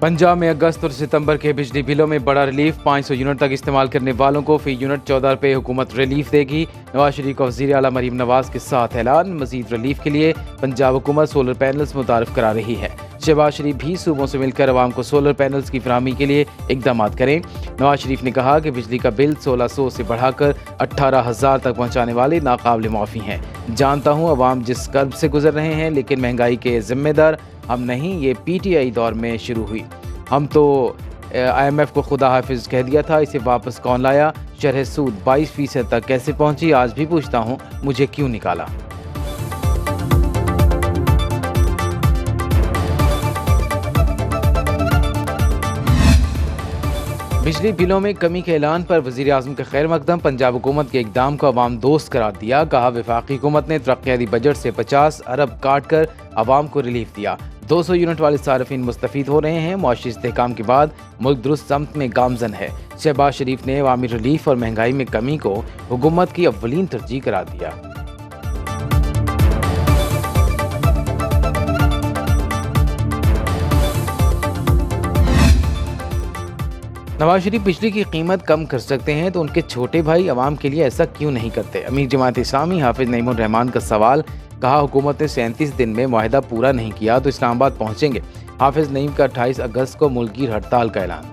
पंजाब में अगस्त और सितंबर के बिजली बिलों में बड़ा रिलीफ। 500 यूनिट तक इस्तेमाल करने वालों को फी यूनिट 14 रुपये हुकूमत रिलीफ देगी। नवाज शरीफ का वज़ीर आला मरीम नवाज के साथ ऐलान। मजीद रिलीफ के लिए पंजाब हुकूमत सोलर पैनल्स मुतारिफ करा रही है। शहबाज शरीफ भी सूबों से मिलकर अवाम को सोलर पैनल्स की फराहमी के लिए इकदाम करें। नवाज शरीफ ने कहा कि बिजली का बिल 1600 से बढ़ाकर 18,000 तक पहुँचाने वाले नाकाबिल माफ़ी हैं। जानता हूँ अवाम जिस कर्ब से गुजर रहे हैं, लेकिन महंगाई के जिम्मेदार हम नहीं, ये PTI दौर में शुरू हुई। हम तो IMF को खुदा हाफिज कह दिया था, इसे वापस कौन लाया? शरह सूद 22% तक कैसे पहुंची? आज भी पूछता हूं, मुझे क्यों निकाला? बिजली बिलों में कमी के ऐलान पर वज़ीर आज़म का खैर मकदम। पंजाब हुकूमत के इक़दाम को अवाम दोस्त करार दिया। कहा वफाकी हुकूमत ने तरक्याती बजट से 50 अरब काट कर अवाम को रिलीफ दिया। 200 यूनिट वाले सार्फिन मुस्तफ़ीद हो रहे हैं। मुआशी इस्तेहकाम के बाद मुल्क दुरुस्त समत में गामजन है। शहबाज शरीफ ने अवामी रिलीफ और महंगाई में कमी को हुकूमत की अव्वलीन तरजीह करार दिया। नवाज शरीफ बिजली की कीमत कम कर सकते हैं तो उनके छोटे भाई अवाम के लिए ऐसा क्यों नहीं करते? अमीर जमात इस्लामी हाफिज नईमुर रहमान का सवाल। कहा हुकूमत ने 37 दिन में मुआहदा पूरा नहीं किया तो इस्लामाबाद पहुंचेंगे। हाफिज नईम का 28 अगस्त को मुल्की हड़ताल का ऐलान।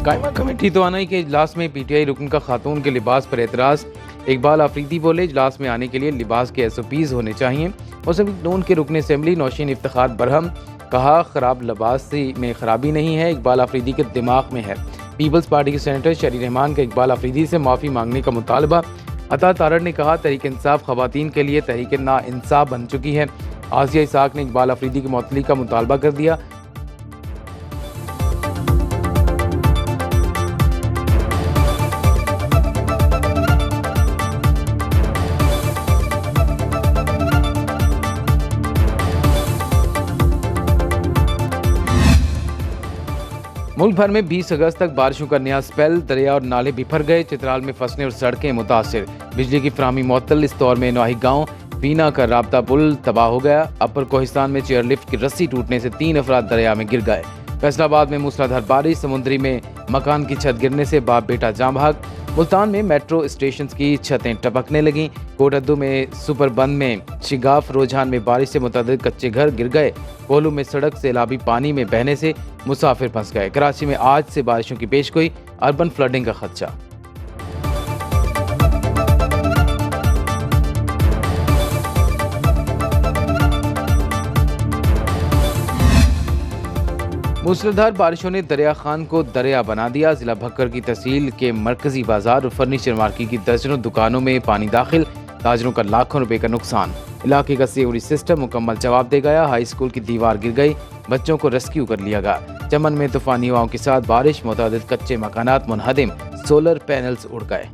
कायमा कमेटी तोानाई के इजलास में PTI रुकन का खातून के लिबास पर एतराज़। इकबाल आफरीदी बोले इजलास में आने के लिए लिबास के SOPs होने चाहिए। मुस्लिम नून के रुकन असेंबली नौशीन इफ्तिखार बरहम। कहा खराब लिबास में खराबी नहीं है, इकबाल आफरीदी के दिमाग में है। पीपल्स पार्टी के सेनेटर शरी रहमान का इकबाल आफरीदी से माफ़ी मांगने का मुतालबा। अता तारड़ ने कहा तहरीक इंसाफ खवातीन के लिए तहरीक ना इंसाफ बन चुकी है। आसिया इसाक ने इकबाल आफरीदी की मुअत्तली का मुतालबा कर दिया। मुल्क भर में 20 अगस्त तक बारिशों का नया स्पेल। दरिया और नाले बिफर गए। चित्राल में फसलें और सड़कें मुतासिर। बिजली की फराहमी मुअत्तल। इस दौर में नवाही गांव फीना का राब्ता पुल तबाह हो गया। अपर कोहिस्तान में चेयरलिफ्ट की रस्सी टूटने से 3 अफराद दरिया में गिर गए। फैसलाबाद में मूसलाधार बारिश। समुद्री में मकान की छत गिरने से बाप बेटा जाँ भाग। मुल्तान में मेट्रो स्टेशन की छतें टपकने लगीं। कोटद्दू में सुपरबंद में शिगाफ। रुझान में बारिश से मुतअद्दिद कच्चे घर गिर गए। कोहलू में सड़क सैलाबी पानी में बहने से मुसाफिर फंस गए। कराची में आज से बारिशों की पेशगोई। अर्बन फ्लडिंग का खदशा। मूसलाधार बारिशों ने दरिया खान को दरिया बना दिया। जिला भक्कर की तहसील के मरकजी बाजार और फर्नीचर मार्केट की दर्जनों दुकानों में पानी दाखिल। ताजरों का लाखों रुपए का नुकसान। इलाके का सेवरी सिस्टम मुकम्मल जवाब दे गया। हाई स्कूल की दीवार गिर गई। बच्चों को रेस्क्यू कर लिया गया। चमन में तूफानी हवाओं के साथ बारिश। मुतअद्दिद कच्चे मकानात मुनहदिम। सोलर पैनल्स उड़ गए।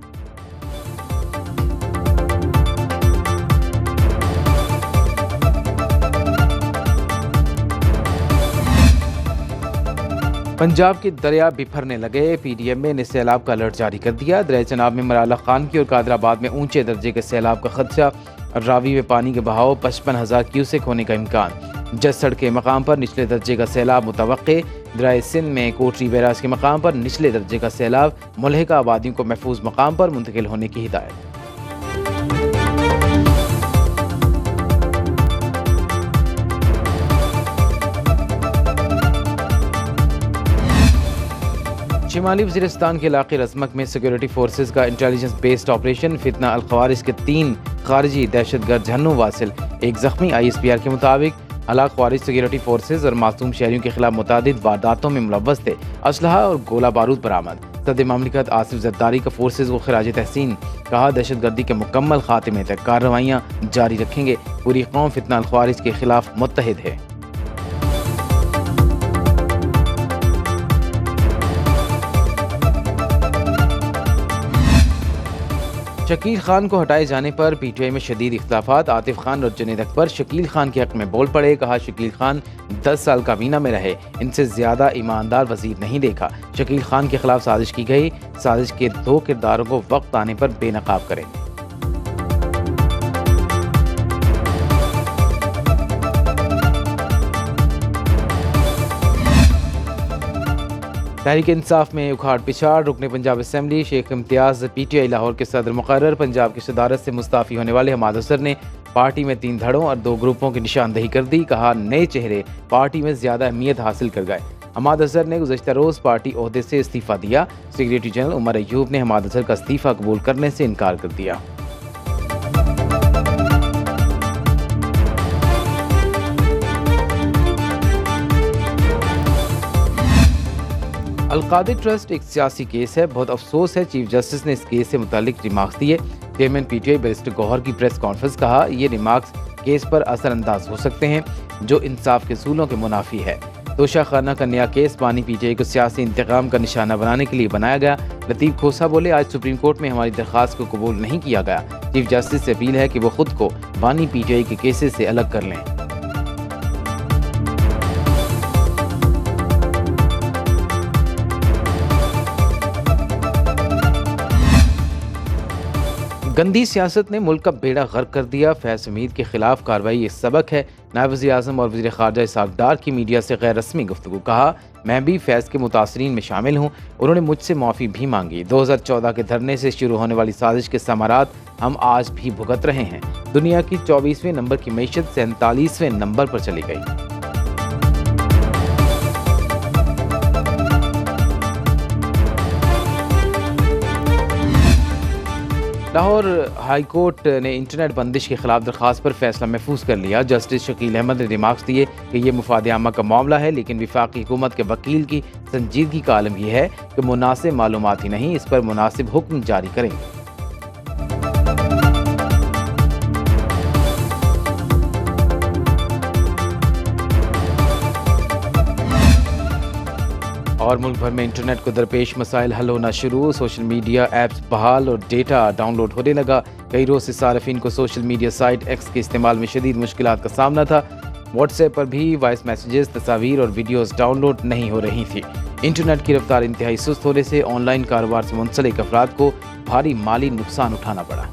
पंजाब के दरिया बिफरने लगे। PDM ने सैलाब का अलर्ट जारी कर दिया। दरिया चनाब में मराला खान की और कादराबाद में ऊंचे दर्जे के सैलाब का खदशा। रावी में पानी के बहाव 55,000 क्यूसेक होने का इम्कान। जसड़ के मकाम पर निचले दर्जे का सैलाब मुतवक्के। दरिया सिंध में कोटरी बैराज के मकाम पर निचले दर्जे का सैलाब। मुल्हिका आबादियों को महफूज मकाम पर मुंतकिल होने की हिदायत। शिमाली वज़ीरिस्तान के इलाके रज़मक में सिक्योरिटी फोर्सेज का इंटेलिजेंस बेस्ड ऑपरेशन। फितना अल-ख़वारिज के 3 खारजी दहशतगर्द झन्नू वासिल, 1 ज़ख्मी। ISPR के मुताबिक हलाक ख़वारिज सिक्योरिटी फोर्सेज और मासूम शहरियों के खिलाफ मुतादिद वारदातों में मुलव्वस थे। असलहा और गोला बारूद बरामद। सदर ममलिकत आसिफ ज़रदारी का फोर्सेज को खिराज तहसीन। कहा दहशतगर्दी के मुकम्मल खात्मे तक कार्रवाइयाँ जारी रखेंगे। पूरी कौम फितना अल-ख़वारिज के खिलाफ मुत्तहिद है। शकील खान को हटाए जाने पर पीटीआई में शदीद इख्तिलाफात। आतिफ खान और जुनैद अकबर शकील खान के हक में बोल पड़े। कहा, शकील खान 10 साल काबीना में रहे, इनसे ज्यादा ईमानदार वजीर नहीं देखा। शकील खान के खिलाफ साजिश की गई। साजिश के 2 किरदारों को वक्त आने पर बेनकाब करेंगे। तहरीक इंसाफ में उखाड़ पिछाड़। रुकने पंजाब असम्बली शेख इम्तियाज पीटीआई लाहौर के सदर मुकर्रर। पंजाब की सदारत से मुस्ताफ़ी होने वाले हमाद असर ने पार्टी में 3 धड़ों और 2 ग्रुपों की निशानदेही कर दी। कहा, नए चेहरे पार्टी में ज्यादा अहमियत हासिल कर गए। हमाद असर ने गुज़श्ता रोज़ पार्टी ओहदे से इस्तीफ़ा दिया। सेक्रेटरी जनरल उमर अयूब ने हमाद असर का इस्तीफ़ा कबूल करने से इनकार कर दिया। अलकादिर ट्रस्ट एक सियासी केस है। बहुत अफसोस है चीफ जस्टिस ने इस केस से मुतालिक रिमार्क्स दिए। चेयरमैन पीटीआई बैरिस्टर गौहर की प्रेस कॉन्फ्रेंस। कहा, ये रिमार्क्स केस पर असरअंदाज हो सकते हैं जो इंसाफ के असूलों के मुनाफी है। तोशा खाना का नया केस बानी पीटीआई को सियासी इंतकाम का निशाना बनाने के लिए बनाया गया। लतीफ़ खोसा बोले, आज सुप्रीम कोर्ट में हमारी दरख्वास्त को कबूल नहीं किया गया। चीफ जस्टिस से अपील है कि वो खुद को बानी पीटीआई के केसेस से अलग कर लें। गंदी सियासत ने मुल्क का बेड़ा गर्क कर दिया। फैज़ हमीद के खिलाफ कार्रवाई एक सबक है। नायब वज़ीर आज़म और वज़ीर ख़ारजा इसहाक़ डार की मीडिया से गैर रस्मी गुफ्तगू। कहा, मैं भी फैज़ के मुतासरीन में शामिल हूँ। उन्होंने मुझसे माफ़ी भी मांगी। 2014 के धरने से शुरू होने वाली साजिश के समारात हम आज भी भुगत रहे हैं। दुनिया की 24वें नंबर की मईशत 47वें नंबर पर चली गई। लाहौर हाई कोर्ट ने इंटरनेट बंदिश के खिलाफ दरख्वास्त पर फैसला महफूज कर लिया। जस्टिस शकील अहमद ने रिमार्क्स दिए कि यह मुफाद आमा का मामला है, लेकिन वफाकी हुकूमत के वकील की संजीदगी का आलम यह है कि मुनासिब मालूमात ही नहीं, इस पर मुनासिब हुक्म जारी करेंगे। और मुल्क भर में इंटरनेट को दरपेश मसाइल हल होना शुरू। सोशल मीडिया ऐप्स बहाल और डेटा डाउनलोड होने लगा। कई रोज से सार्फिन को सोशल मीडिया साइट एक्स के इस्तेमाल में शदीद मुश्किलात का सामना था। व्हाट्सएप पर भी वॉइस मैसेजेस, तस्वीर और वीडियोस डाउनलोड नहीं हो रही थी। इंटरनेट की रफ्तार इंतहाई सुस्त होने से ऑनलाइन कारोबार से मुंसलिक अफराद को भारी माली नुकसान उठाना पड़ा।